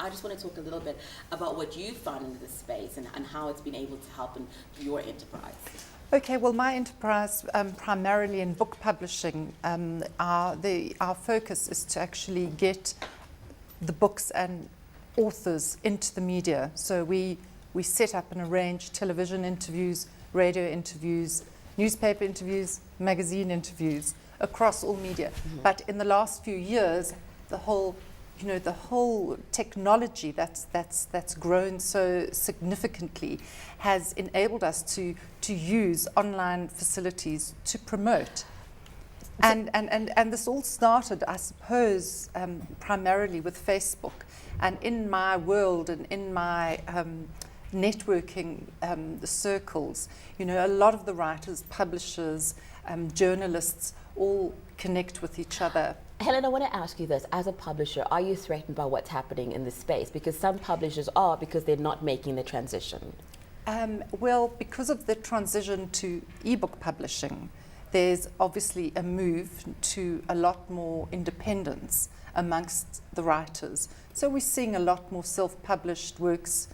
I just want to talk a little bit about what you found in this space and how it's been able to help in your enterprise. Okay, well, my enterprise, primarily in book publishing, our focus is to actually get the books and authors into the media. So we set up and arrange television interviews, radio interviews, newspaper interviews, magazine interviews across all media. Mm-hmm. But in the last few years, the whole technology that's grown so significantly has enabled us to use online facilities to promote. And this all started, I suppose, primarily with Facebook. And in my world and in my networking circles, a lot of the writers, publishers, journalists all connect with each other. Helen, I want to ask you this. As a publisher, are you threatened by what's happening in this space? Because some publishers are, because they're not making the transition. Well, because of the transition to ebook publishing, there's obviously a move to a lot more independence amongst the writers. So we're seeing a lot more self-published works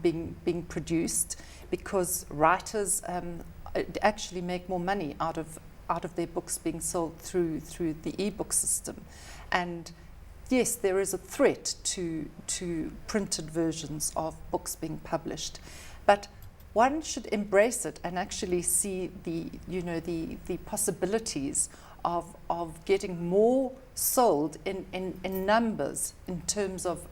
being produced, because writers actually make more money out of their books being sold through the ebook system. And yes, there is a threat to printed versions of books being published, but one should embrace it and actually see the possibilities of getting more sold in numbers in terms of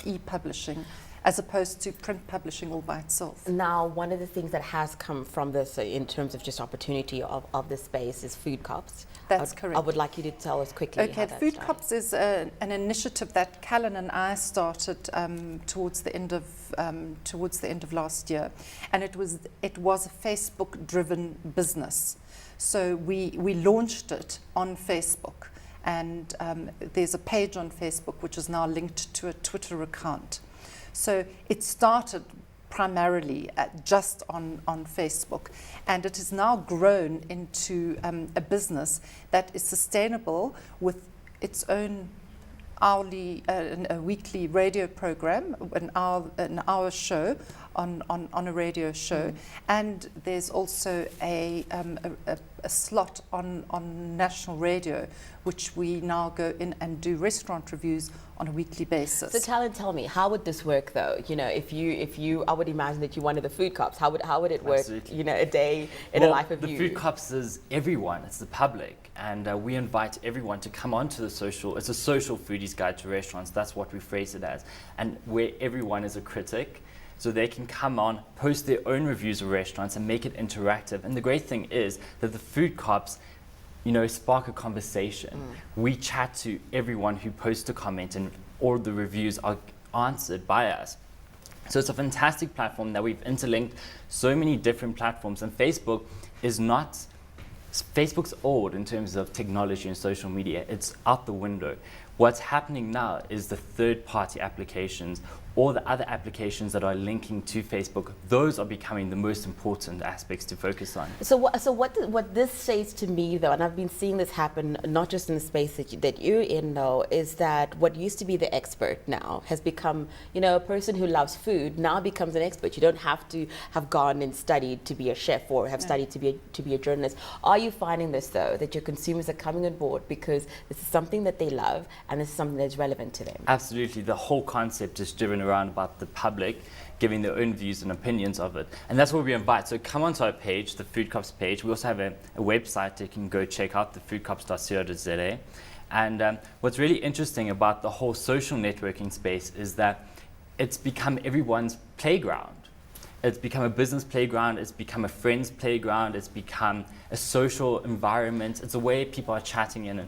e-publishing, as opposed to print publishing all by itself. Now, one of the things that has come from this in terms of just opportunity of this space is food cops. That's correct. I would like you to tell us quickly. Okay, the food cops is an initiative that Callan and I started towards the end of last year, and it was a Facebook-driven business. So we launched it on Facebook, and there's a page on Facebook which is now linked to a Twitter account. So it started primarily just on Facebook, and it has now grown into a business that is sustainable with its own hourly, a weekly radio program, an hour show on a radio show, and there's also a slot on national radio, which we now go in and do restaurant reviews on a weekly basis. So tell me, how would this work though? If you, I would imagine that you're one of the food cops. How would it work? Absolutely. A day in a life of the you. food cops is everyone. It's the public, and we invite everyone to come onto the social. It's a social foodies guide to restaurants. That's what we phrase it as, and where everyone is a critic. So they can come on, post their own reviews of restaurants and make it interactive. And the great thing is that the food cops, spark a conversation. We chat to everyone who posts a comment, and all the reviews are answered by us. So it's a fantastic platform that we've interlinked so many different platforms. And Facebook's old in terms of technology and social media. It's out the window. What's happening now is the third-party applications, or the other applications that are linking to Facebook. Those are becoming the most important aspects to focus on. So what this says to me though, and I've been seeing this happen not just in the space that you're in though, is that what used to be the expert now has become, a person who loves food now becomes an expert. You don't have to have gone and studied to be a chef or have studied to be a journalist. Are you finding this though, that your consumers are coming on board because this is something that they love and this is something that's relevant to them? Absolutely. The whole concept is driven around about the public giving their own views and opinions of it, and that's what we invite. So come onto our page, the Food Cops page. We also have a website you can go check out, thefoodcops.co.za. And what's really interesting about the whole social networking space is that it's become everyone's playground. It's become a business playground, it's become a friend's playground, it's become a social environment. It's a way people are chatting and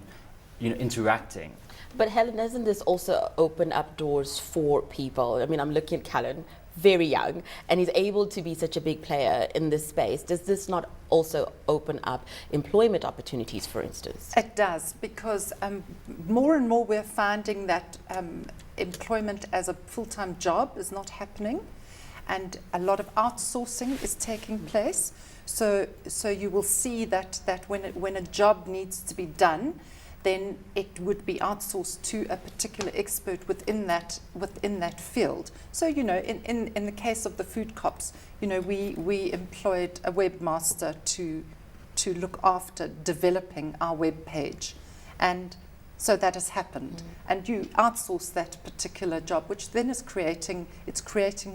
interacting. But Helen, doesn't this also open up doors for people? I mean, I'm looking at Callan, very young, and he's able to be such a big player in this space. Does this not also open up employment opportunities, for instance? It does, because more and more we're finding that employment as a full-time job is not happening, and a lot of outsourcing is taking place. So you will see that when a job needs to be done, then it would be outsourced to a particular expert within that field. So, you know, in the case of the food cops, you know, we employed a webmaster to look after developing our web page, and so that has happened. And you outsource that particular job, which then is creating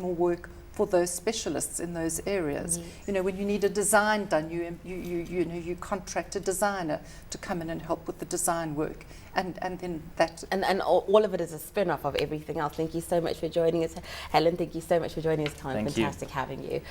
more work for those specialists in those areas. You know, when you need a design done, you contract a designer to come in and help with the design work, and then that and all of it is a spin-off of everything else. Thank you so much for joining us, Helen. Thank you so much for joining us, Callan. Thank you. Fantastic having you.